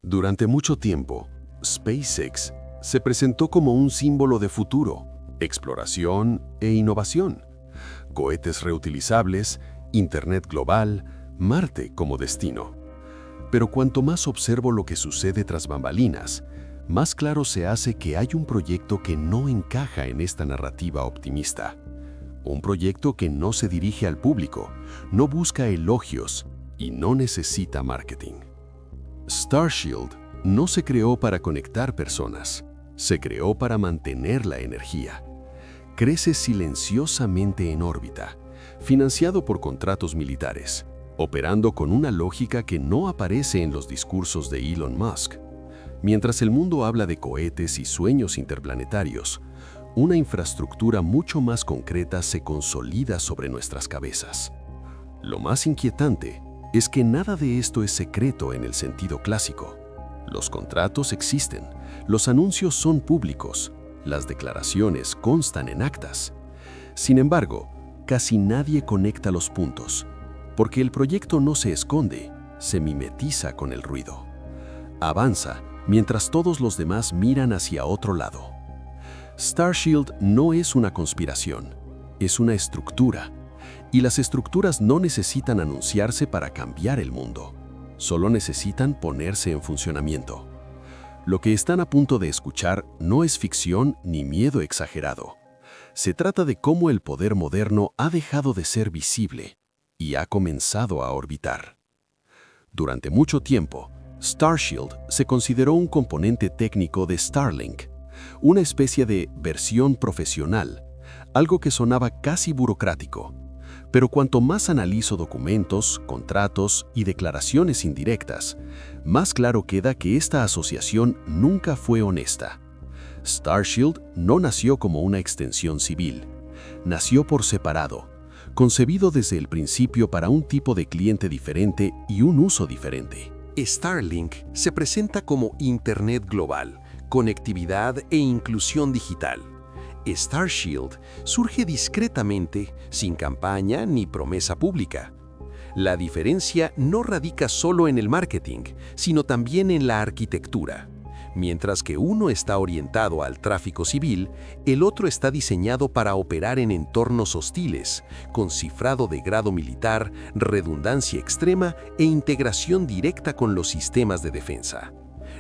Durante mucho tiempo, SpaceX se presentó como un símbolo de futuro, exploración e innovación. Cohetes reutilizables, Internet global, Marte como destino. Pero cuanto más observo lo que sucede tras bambalinas, más claro se hace que hay un proyecto que no encaja en esta narrativa optimista. Un proyecto que no se dirige al público, no busca elogios y no necesita marketing. Starshield no se creó para conectar personas, se creó para mantener la energía. Crece silenciosamente en órbita, financiado por contratos militares, operando con una lógica que no aparece en los discursos de Elon Musk. Mientras el mundo habla de cohetes y sueños interplanetarios, una infraestructura mucho más concreta se consolida sobre nuestras cabezas. Lo más inquietante es que nada de esto es secreto en el sentido clásico. Los contratos existen, los anuncios son públicos, las declaraciones constan en actas. Sin embargo, casi nadie conecta los puntos, porque el proyecto no se esconde, se mimetiza con el ruido. Avanza mientras todos los demás miran hacia otro lado. Starshield no es una conspiración, es una estructura. Y las estructuras no necesitan anunciarse para cambiar el mundo, solo necesitan ponerse en funcionamiento. Lo que están a punto de escuchar no es ficción ni miedo exagerado. Se trata de cómo el poder moderno ha dejado de ser visible y ha comenzado a orbitar. Durante mucho tiempo, Starshield se consideró un componente técnico de Starlink, una especie de versión profesional, algo que sonaba casi burocrático. Pero cuanto más analizo documentos, contratos y declaraciones indirectas, más claro queda que esta asociación nunca fue honesta. Starshield no nació como una extensión civil, nació por separado, concebido desde el principio para un tipo de cliente diferente y un uso diferente. Starlink se presenta como Internet global, conectividad e inclusión digital. Starshield surge discretamente, sin campaña ni promesa pública. La diferencia no radica solo en el marketing, sino también en la arquitectura. Mientras que uno está orientado al tráfico civil, el otro está diseñado para operar en entornos hostiles, con cifrado de grado militar, redundancia extrema e integración directa con los sistemas de defensa.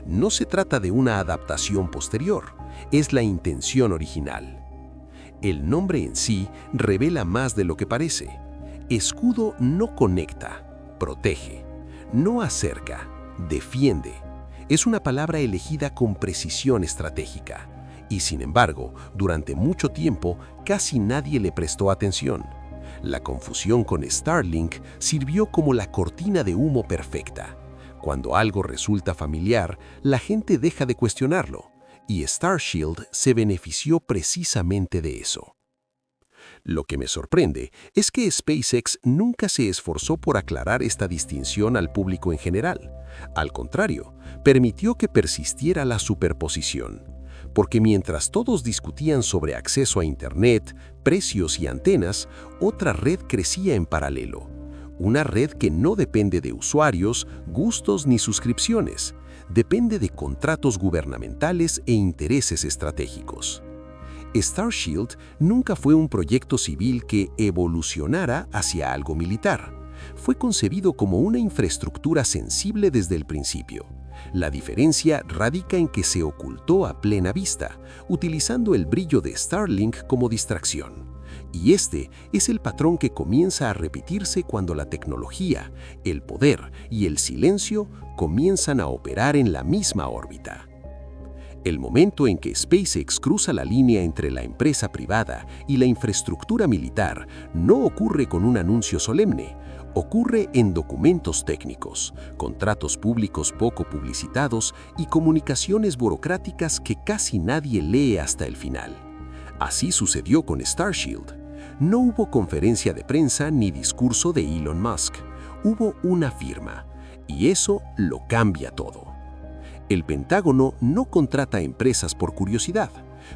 No se trata de una adaptación posterior, es la intención original. El nombre en sí revela más de lo que parece. Escudo no conecta, protege, no acerca, defiende. Es una palabra elegida con precisión estratégica. Y sin embargo, durante mucho tiempo casi nadie le prestó atención. La confusión con Starlink sirvió como la cortina de humo perfecta. Cuando algo resulta familiar, la gente deja de cuestionarlo. Y Starshield se benefició precisamente de eso. Lo que me sorprende es que SpaceX nunca se esforzó por aclarar esta distinción al público en general. Al contrario, permitió que persistiera la superposición. Porque mientras todos discutían sobre acceso a Internet, precios y antenas, otra red crecía en paralelo. Una red que no depende de usuarios, gustos ni suscripciones. Depende de contratos gubernamentales e intereses estratégicos. Starshield nunca fue un proyecto civil que evolucionara hacia algo militar. Fue concebido como una infraestructura sensible desde el principio. La diferencia radica en que se ocultó a plena vista, utilizando el brillo de Starlink como distracción. Y este es el patrón que comienza a repetirse cuando la tecnología, el poder y el silencio comienzan a operar en la misma órbita. El momento en que SpaceX cruza la línea entre la empresa privada y la infraestructura militar no ocurre con un anuncio solemne, ocurre en documentos técnicos, contratos públicos poco publicitados y comunicaciones burocráticas que casi nadie lee hasta el final. Así sucedió con Starshield. No hubo conferencia de prensa ni discurso de Elon Musk. Hubo una firma, y eso lo cambia todo. El Pentágono no contrata empresas por curiosidad,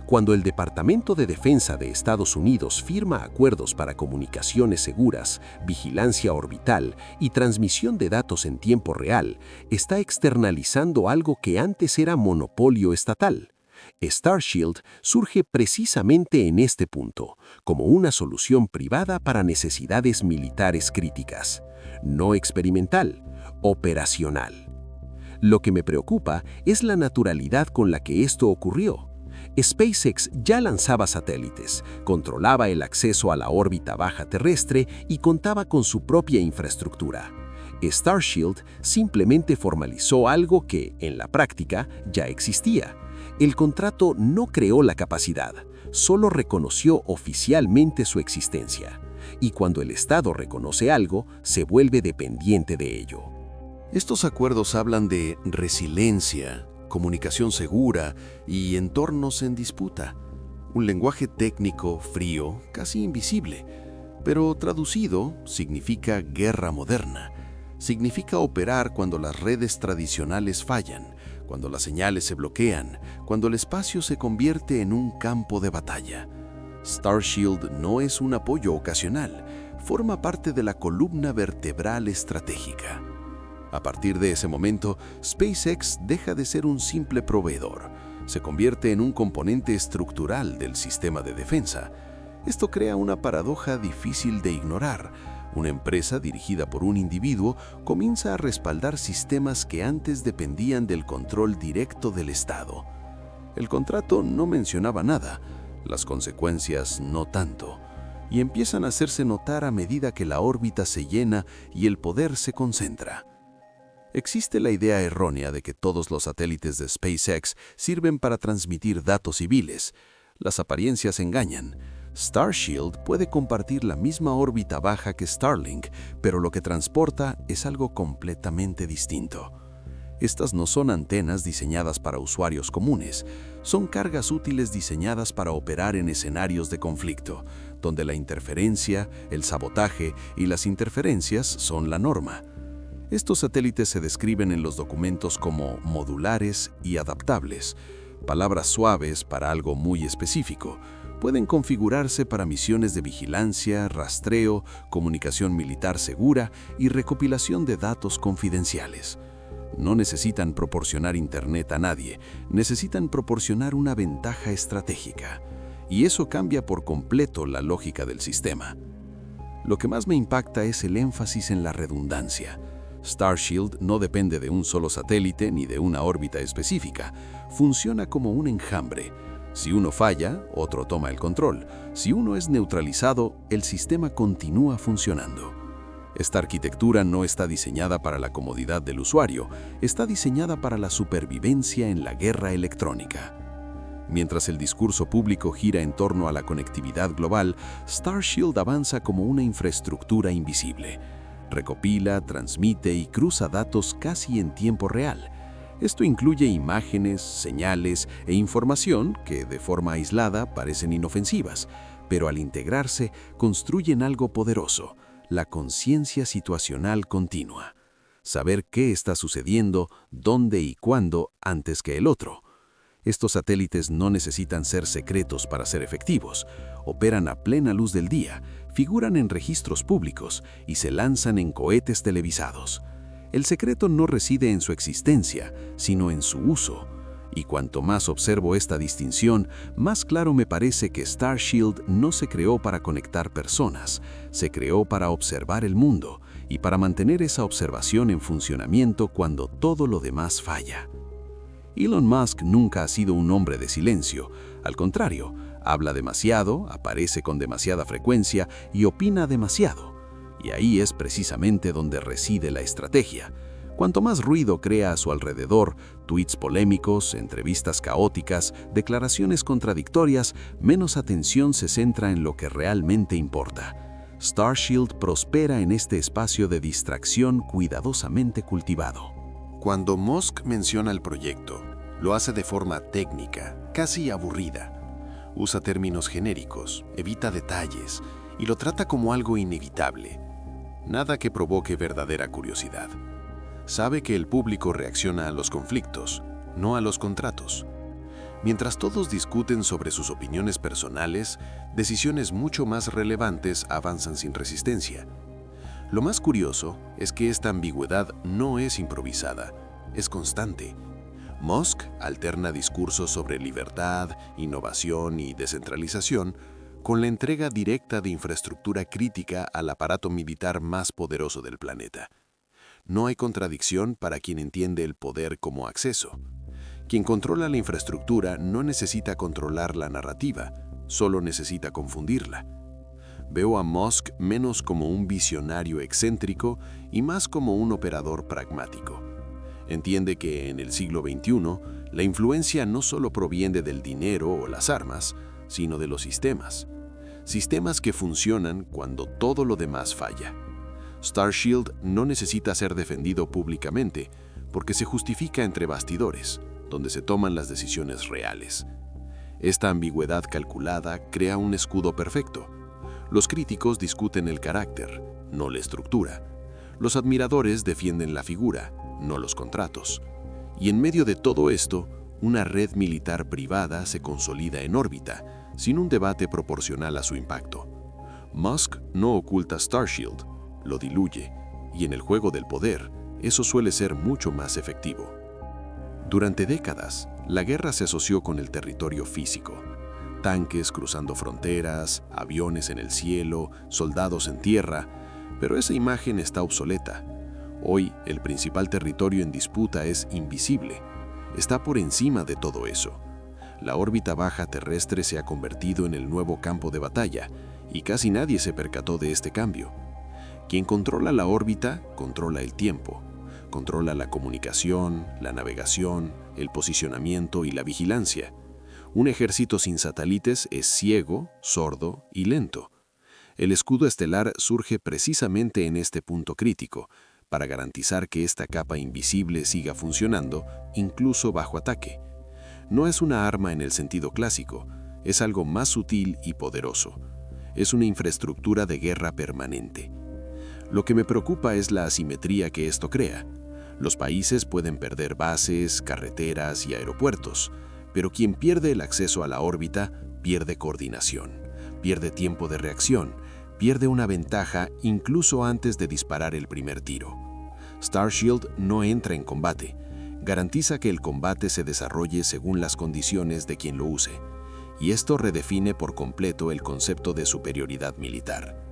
Cuando el Departamento de Defensa de Estados Unidos firma acuerdos para comunicaciones seguras, vigilancia orbital y transmisión de datos en tiempo real, está externalizando algo que antes era monopolio estatal. Starshield surge precisamente en este punto, como una solución privada para necesidades militares críticas, no experimental, operacional. Lo que me preocupa es la naturalidad con la que esto ocurrió. SpaceX ya lanzaba satélites, controlaba el acceso a la órbita baja terrestre y contaba con su propia infraestructura. Starshield simplemente formalizó algo que, en la práctica, ya existía. El contrato no creó la capacidad, solo reconoció oficialmente su existencia. Y cuando el Estado reconoce algo, se vuelve dependiente de ello. Estos acuerdos hablan de resiliencia, comunicación segura y entornos en disputa. Un lenguaje técnico, frío, casi invisible, pero traducido significa guerra moderna. Significa operar cuando las redes tradicionales fallan, cuando las señales se bloquean, cuando el espacio se convierte en un campo de batalla. Starshield no es un apoyo ocasional, forma parte de la columna vertebral estratégica. A partir de ese momento, SpaceX deja de ser un simple proveedor. Se convierte en un componente estructural del sistema de defensa. Esto crea una paradoja difícil de ignorar. Una empresa dirigida por un individuo comienza a respaldar sistemas que antes dependían del control directo del Estado. El contrato no mencionaba nada, las consecuencias no tanto, y empiezan a hacerse notar a medida que la órbita se llena y el poder se concentra. Existe la idea errónea de que todos los satélites de SpaceX sirven para transmitir datos civiles. Las apariencias engañan. Starshield puede compartir la misma órbita baja que Starlink, pero lo que transporta es algo completamente distinto. Estas no son antenas diseñadas para usuarios comunes, son cargas útiles diseñadas para operar en escenarios de conflicto, donde la interferencia, el sabotaje y las interferencias son la norma. Estos satélites se describen en los documentos como modulares y adaptables, palabras suaves para algo muy específico. Pueden configurarse para misiones de vigilancia, rastreo, comunicación militar segura y recopilación de datos confidenciales. No necesitan proporcionar Internet a nadie, necesitan proporcionar una ventaja estratégica. Y eso cambia por completo la lógica del sistema. Lo que más me impacta es el énfasis en la redundancia. Starshield no depende de un solo satélite ni de una órbita específica. Funciona como un enjambre. Si uno falla, otro toma el control. Si uno es neutralizado, el sistema continúa funcionando. Esta arquitectura no está diseñada para la comodidad del usuario, está diseñada para la supervivencia en la guerra electrónica. Mientras el discurso público gira en torno a la conectividad global, Starshield avanza como una infraestructura invisible. Recopila, transmite y cruza datos casi en tiempo real. Esto incluye imágenes, señales e información que, de forma aislada, parecen inofensivas, pero al integrarse construyen algo poderoso: la conciencia situacional continua. Saber qué está sucediendo, dónde y cuándo antes que el otro. Estos satélites no necesitan ser secretos para ser efectivos. Operan a plena luz del día, figuran en registros públicos y se lanzan en cohetes televisados. El secreto no reside en su existencia, sino en su uso. Y cuanto más observo esta distinción, más claro me parece que Starshield no se creó para conectar personas, se creó para observar el mundo y para mantener esa observación en funcionamiento cuando todo lo demás falla. Elon Musk nunca ha sido un hombre de silencio. Al contrario, habla demasiado, aparece con demasiada frecuencia y opina demasiado. Y ahí es precisamente donde reside la estrategia. Cuanto más ruido crea a su alrededor, tweets polémicos, entrevistas caóticas, declaraciones contradictorias, menos atención se centra en lo que realmente importa. Starshield prospera en este espacio de distracción cuidadosamente cultivado. Cuando Musk menciona el proyecto, lo hace de forma técnica, casi aburrida. Usa términos genéricos, evita detalles y lo trata como algo inevitable. Nada que provoque verdadera curiosidad. Sabe que el público reacciona a los conflictos, no a los contratos. Mientras todos discuten sobre sus opiniones personales, decisiones mucho más relevantes avanzan sin resistencia. Lo más curioso es que esta ambigüedad no es improvisada, es constante. Musk alterna discursos sobre libertad, innovación y descentralización con la entrega directa de infraestructura crítica al aparato militar más poderoso del planeta. No hay contradicción para quien entiende el poder como acceso. Quien controla la infraestructura no necesita controlar la narrativa, solo necesita confundirla. Veo a Musk menos como un visionario excéntrico y más como un operador pragmático. Entiende que en el siglo XXI, la influencia no solo proviene del dinero o las armas, sino de los sistemas. Sistemas que funcionan cuando todo lo demás falla. Starshield no necesita ser defendido públicamente porque se justifica entre bastidores, donde se toman las decisiones reales. Esta ambigüedad calculada crea un escudo perfecto. Los críticos discuten el carácter, no la estructura. Los admiradores defienden la figura, no los contratos. Y en medio de todo esto, una red militar privada se consolida en órbita, sin un debate proporcional a su impacto. Musk no oculta Starshield, lo diluye, y en el juego del poder, eso suele ser mucho más efectivo. Durante décadas, la guerra se asoció con el territorio físico. Tanques cruzando fronteras, aviones en el cielo, soldados en tierra, pero esa imagen está obsoleta. Hoy, el principal territorio en disputa es invisible. Está por encima de todo eso. La órbita baja terrestre se ha convertido en el nuevo campo de batalla, y casi nadie se percató de este cambio. Quien controla la órbita, controla el tiempo. Controla la comunicación, la navegación, el posicionamiento y la vigilancia. Un ejército sin satélites es ciego, sordo y lento. El escudo estelar surge precisamente en este punto crítico, para garantizar que esta capa invisible siga funcionando, incluso bajo ataque. No es una arma en el sentido clásico, es algo más sutil y poderoso. Es una infraestructura de guerra permanente. Lo que me preocupa es la asimetría que esto crea. Los países pueden perder bases, carreteras y aeropuertos, pero quien pierde el acceso a la órbita pierde coordinación, pierde tiempo de reacción, pierde una ventaja incluso antes de disparar el primer tiro. Starshield no entra en combate, garantiza que el combate se desarrolle según las condiciones de quien lo use, y esto redefine por completo el concepto de superioridad militar.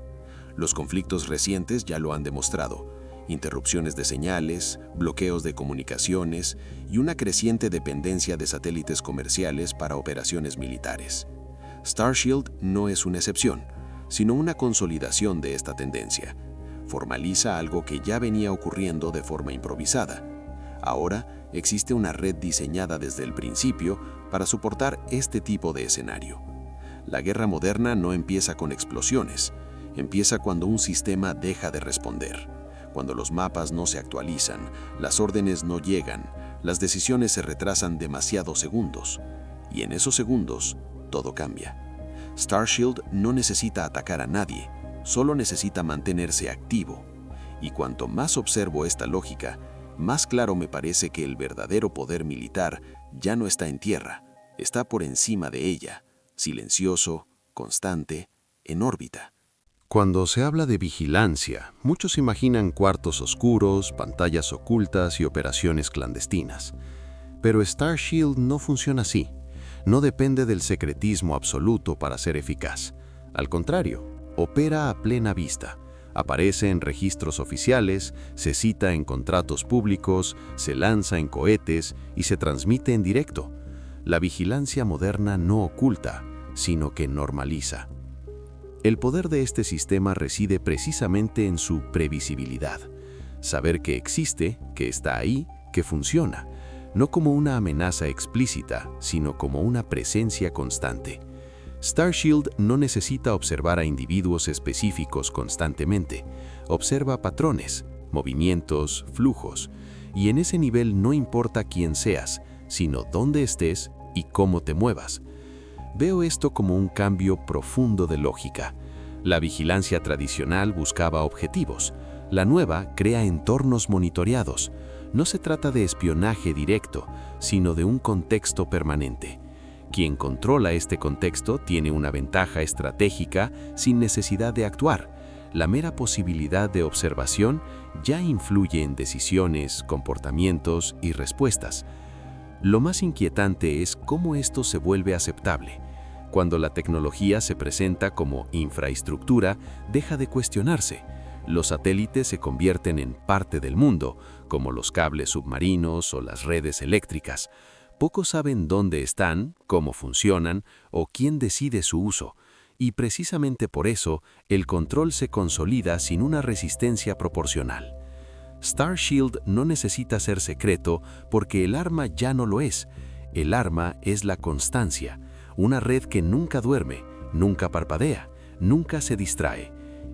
Los conflictos recientes ya lo han demostrado. Interrupciones de señales, bloqueos de comunicaciones y una creciente dependencia de satélites comerciales para operaciones militares. Starshield no es una excepción, sino una consolidación de esta tendencia. Formaliza algo que ya venía ocurriendo de forma improvisada. Ahora existe una red diseñada desde el principio para soportar este tipo de escenario. La guerra moderna no empieza con explosiones, empieza cuando un sistema deja de responder. Cuando los mapas no se actualizan, las órdenes no llegan, las decisiones se retrasan demasiados segundos. Y en esos segundos, todo cambia. Starshield no necesita atacar a nadie, solo necesita mantenerse activo. Y cuanto más observo esta lógica, más claro me parece que el verdadero poder militar ya no está en tierra, está por encima de ella, silencioso, constante, en órbita. Cuando se habla de vigilancia, muchos imaginan cuartos oscuros, pantallas ocultas y operaciones clandestinas. Pero Starshield no funciona así. No depende del secretismo absoluto para ser eficaz. Al contrario, opera a plena vista. Aparece en registros oficiales, se cita en contratos públicos, se lanza en cohetes y se transmite en directo. La vigilancia moderna no oculta, sino que normaliza. El poder de este sistema reside precisamente en su previsibilidad. Saber que existe, que está ahí, que funciona, no como una amenaza explícita, sino como una presencia constante. Starshield no necesita observar a individuos específicos constantemente. Observa patrones, movimientos, flujos, y en ese nivel no importa quién seas, sino dónde estés y cómo te muevas. Veo esto como un cambio profundo de lógica. La vigilancia tradicional buscaba objetivos. La nueva crea entornos monitoreados. No se trata de espionaje directo, sino de un contexto permanente. Quien controla este contexto tiene una ventaja estratégica sin necesidad de actuar. La mera posibilidad de observación ya influye en decisiones, comportamientos y respuestas. Lo más inquietante es cómo esto se vuelve aceptable. Cuando la tecnología se presenta como infraestructura, deja de cuestionarse. Los satélites se convierten en parte del mundo, como los cables submarinos o las redes eléctricas. Pocos saben dónde están, cómo funcionan o quién decide su uso. Y precisamente por eso, el control se consolida sin una resistencia proporcional. Starshield no necesita ser secreto porque el arma ya no lo es. El arma es la constancia, una red que nunca duerme, nunca parpadea, nunca se distrae.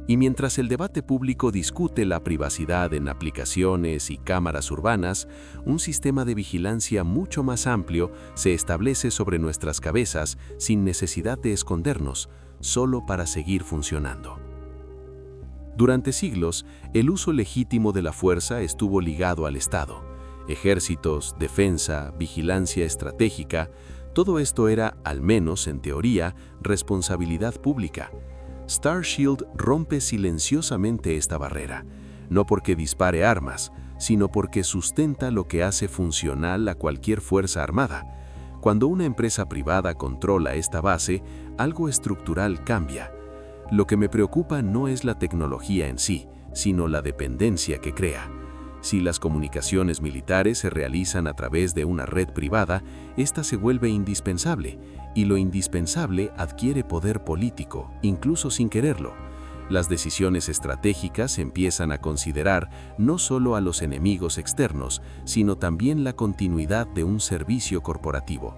Y mientras el debate público discute la privacidad en aplicaciones y cámaras urbanas, un sistema de vigilancia mucho más amplio se establece sobre nuestras cabezas sin necesidad de escondernos, solo para seguir funcionando. Durante siglos, el uso legítimo de la fuerza estuvo ligado al Estado. Ejércitos, defensa, vigilancia estratégica, todo esto era, al menos en teoría, responsabilidad pública. Starshield rompe silenciosamente esta barrera, no porque dispare armas, sino porque sustenta lo que hace funcional a cualquier fuerza armada. Cuando una empresa privada controla esta base, algo estructural cambia. Lo que me preocupa no es la tecnología en sí, sino la dependencia que crea. Si las comunicaciones militares se realizan a través de una red privada, esta se vuelve indispensable, y lo indispensable adquiere poder político, incluso sin quererlo. Las decisiones estratégicas empiezan a considerar no solo a los enemigos externos, sino también la continuidad de un servicio corporativo.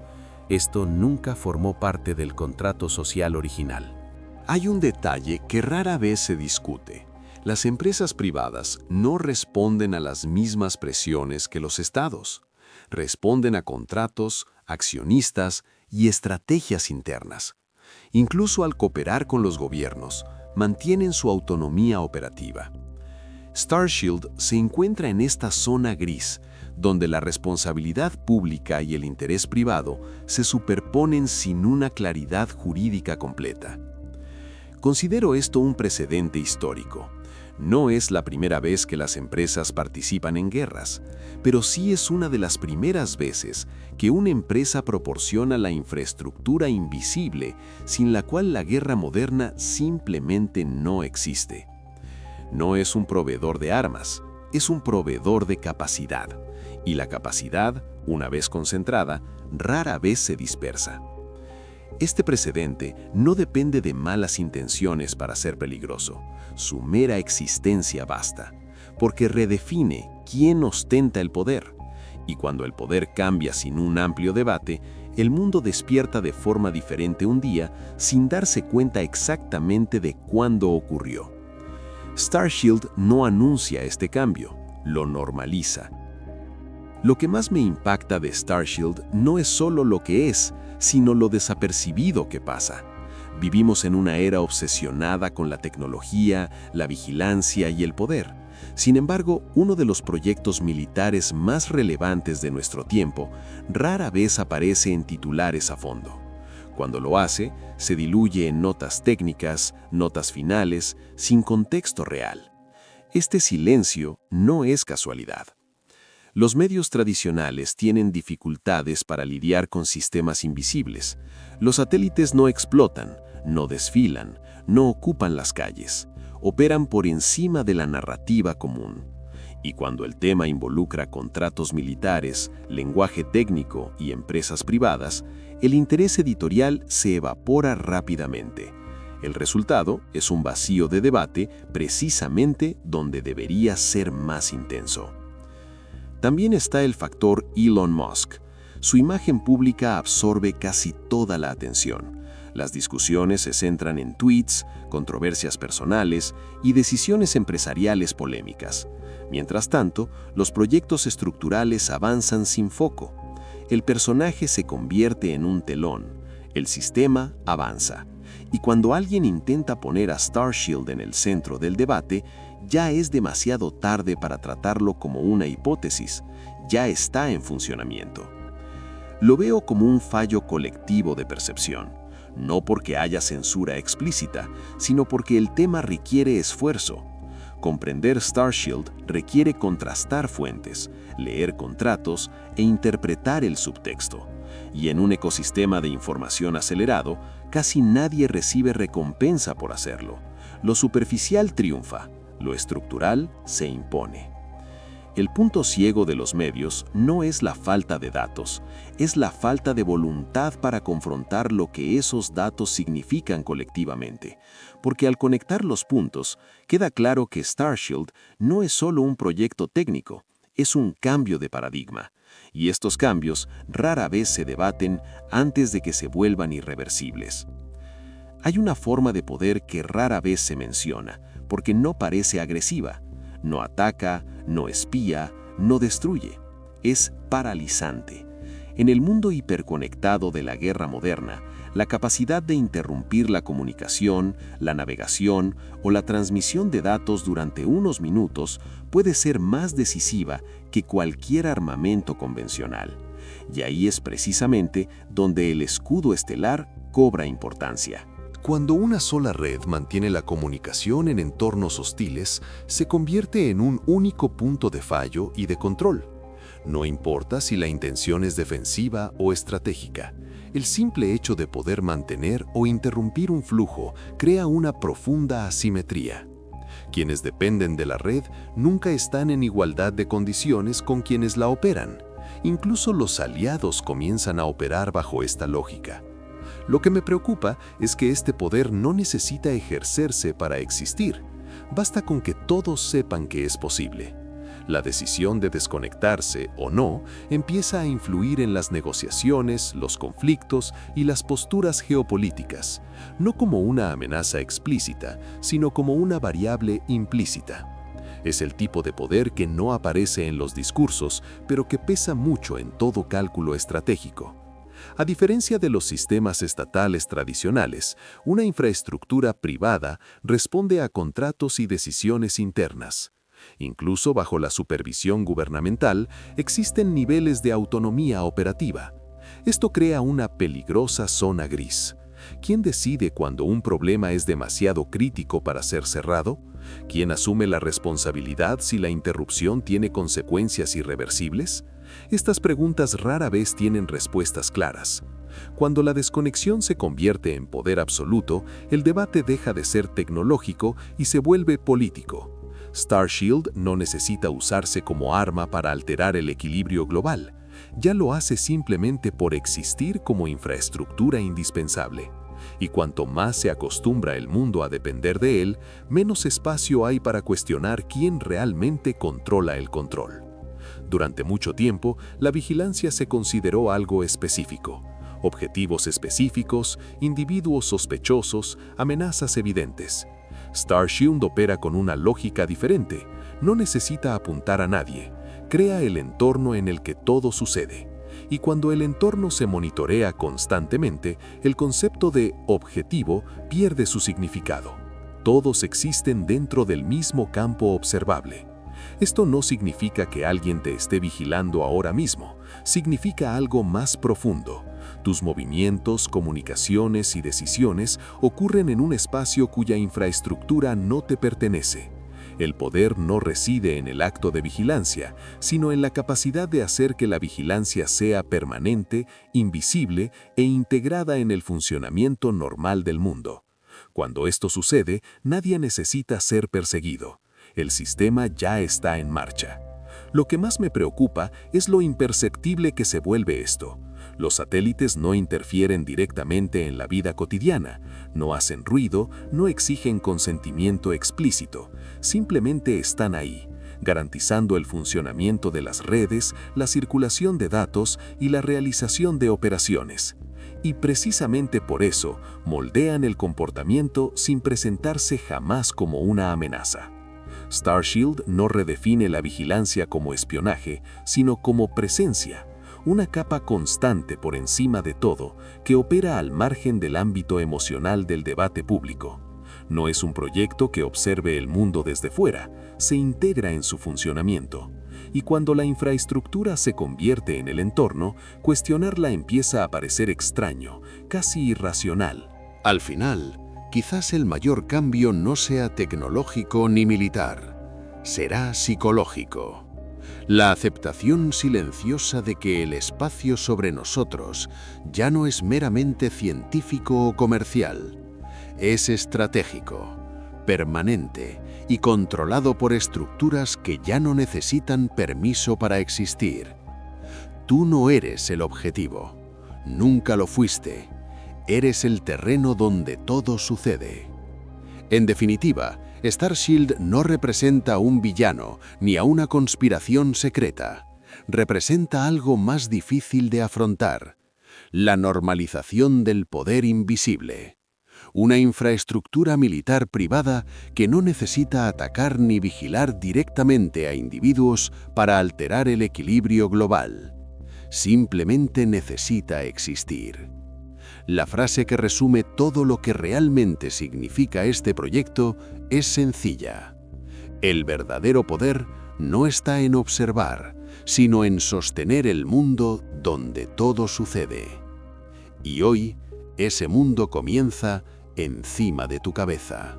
Esto nunca formó parte del contrato social original. Hay un detalle que rara vez se discute. Las empresas privadas no responden a las mismas presiones que los estados. Responden a contratos, accionistas y estrategias internas. Incluso al cooperar con los gobiernos, mantienen su autonomía operativa. Starshield se encuentra en esta zona gris, donde la responsabilidad pública y el interés privado se superponen sin una claridad jurídica completa. Considero esto un precedente histórico. No es la primera vez que las empresas participan en guerras, pero sí es una de las primeras veces que una empresa proporciona la infraestructura invisible sin la cual la guerra moderna simplemente no existe. No es un proveedor de armas, es un proveedor de capacidad, y la capacidad, una vez concentrada, rara vez se dispersa. Este precedente no depende de malas intenciones para ser peligroso. Su mera existencia basta, porque redefine quién ostenta el poder. Y cuando el poder cambia sin un amplio debate, el mundo despierta de forma diferente un día sin darse cuenta exactamente de cuándo ocurrió. Starshield no anuncia este cambio, lo normaliza. Lo que más me impacta de Starshield no es solo lo que es, sino lo desapercibido que pasa. Vivimos en una era obsesionada con la tecnología, la vigilancia y el poder. Sin embargo, uno de los proyectos militares más relevantes de nuestro tiempo rara vez aparece en titulares a fondo. Cuando lo hace, se diluye en notas técnicas, notas finales, sin contexto real. Este silencio no es casualidad. Los medios tradicionales tienen dificultades para lidiar con sistemas invisibles. Los satélites no explotan, no desfilan, no ocupan las calles. Operan por encima de la narrativa común. Y cuando el tema involucra contratos militares, lenguaje técnico y empresas privadas, el interés editorial se evapora rápidamente. El resultado es un vacío de debate precisamente donde debería ser más intenso. También está el factor Elon Musk. Su imagen pública absorbe casi toda la atención. Las discusiones se centran en tweets, controversias personales y decisiones empresariales polémicas. Mientras tanto, los proyectos estructurales avanzan sin foco. El personaje se convierte en un telón. El sistema avanza. Y cuando alguien intenta poner a Starshield en el centro del debate, ya es demasiado tarde para tratarlo como una hipótesis, ya está en funcionamiento. Lo veo como un fallo colectivo de percepción, no porque haya censura explícita, sino porque el tema requiere esfuerzo. Comprender Starshield requiere contrastar fuentes, leer contratos e interpretar el subtexto. Y en un ecosistema de información acelerado, casi nadie recibe recompensa por hacerlo. Lo superficial triunfa, lo estructural se impone. El punto ciego de los medios no es la falta de datos, es la falta de voluntad para confrontar lo que esos datos significan colectivamente. Porque al conectar los puntos, queda claro que Starshield no es solo un proyecto técnico, es un cambio de paradigma. Y estos cambios rara vez se debaten antes de que se vuelvan irreversibles. Hay una forma de poder que rara vez se menciona, porque no parece agresiva. No ataca, no espía, no destruye. Es paralizante. En el mundo hiperconectado de la guerra moderna, la capacidad de interrumpir la comunicación, la navegación o la transmisión de datos durante unos minutos puede ser más decisiva que cualquier armamento convencional. Y ahí es precisamente donde el escudo estelar cobra importancia. Cuando una sola red mantiene la comunicación en entornos hostiles, se convierte en un único punto de fallo y de control. No importa si la intención es defensiva o estratégica, el simple hecho de poder mantener o interrumpir un flujo crea una profunda asimetría. Quienes dependen de la red nunca están en igualdad de condiciones con quienes la operan. Incluso los aliados comienzan a operar bajo esta lógica. Lo que me preocupa es que este poder no necesita ejercerse para existir. Basta con que todos sepan que es posible. La decisión de desconectarse o no empieza a influir en las negociaciones, los conflictos y las posturas geopolíticas, no como una amenaza explícita, sino como una variable implícita. Es el tipo de poder que no aparece en los discursos, pero que pesa mucho en todo cálculo estratégico. A diferencia de los sistemas estatales tradicionales, una infraestructura privada responde a contratos y decisiones internas. Incluso bajo la supervisión gubernamental, existen niveles de autonomía operativa. Esto crea una peligrosa zona gris. ¿Quién decide cuando un problema es demasiado crítico para ser cerrado? ¿Quién asume la responsabilidad si la interrupción tiene consecuencias irreversibles? Estas preguntas rara vez tienen respuestas claras. Cuando la desconexión se convierte en poder absoluto, el debate deja de ser tecnológico y se vuelve político. Starshield no necesita usarse como arma para alterar el equilibrio global. Ya lo hace simplemente por existir como infraestructura indispensable. Y cuanto más se acostumbra el mundo a depender de él, menos espacio hay para cuestionar quién realmente controla el control. Durante mucho tiempo, la vigilancia se consideró algo específico. Objetivos específicos, individuos sospechosos, amenazas evidentes. Starshield opera con una lógica diferente. No necesita apuntar a nadie. Crea el entorno en el que todo sucede. Y cuando el entorno se monitorea constantemente, el concepto de objetivo pierde su significado. Todos existen dentro del mismo campo observable. Esto no significa que alguien te esté vigilando ahora mismo, significa algo más profundo. Tus movimientos, comunicaciones y decisiones ocurren en un espacio cuya infraestructura no te pertenece. El poder no reside en el acto de vigilancia, sino en la capacidad de hacer que la vigilancia sea permanente, invisible e integrada en el funcionamiento normal del mundo. Cuando esto sucede, nadie necesita ser perseguido. El sistema ya está en marcha. Lo que más me preocupa es lo imperceptible que se vuelve esto. Los satélites no interfieren directamente en la vida cotidiana, no hacen ruido, no exigen consentimiento explícito, simplemente están ahí, garantizando el funcionamiento de las redes, la circulación de datos y la realización de operaciones. Y precisamente por eso moldean el comportamiento sin presentarse jamás como una amenaza. Starshield no redefine la vigilancia como espionaje, sino como presencia, una capa constante por encima de todo que opera al margen del ámbito emocional del debate público. No es un proyecto que observe el mundo desde fuera, se integra en su funcionamiento. y cuando la infraestructura se convierte en el entorno, cuestionarla empieza a parecer extraño, casi irracional. Al final, quizás el mayor cambio no sea tecnológico ni militar, será psicológico. La aceptación silenciosa de que el espacio sobre nosotros ya no es meramente científico o comercial, es estratégico, permanente y controlado por estructuras que ya no necesitan permiso para existir. Tú no eres el objetivo, nunca lo fuiste, eres el terreno donde todo sucede. En definitiva, Starshield no representa a un villano ni a una conspiración secreta. Representa algo más difícil de afrontar: la normalización del poder invisible. Una infraestructura militar privada que no necesita atacar ni vigilar directamente a individuos para alterar el equilibrio global. Simplemente necesita existir. La frase que resume todo lo que realmente significa este proyecto es sencilla: el verdadero poder no está en observar, sino en sostener el mundo donde todo sucede. Y hoy, ese mundo comienza encima de tu cabeza.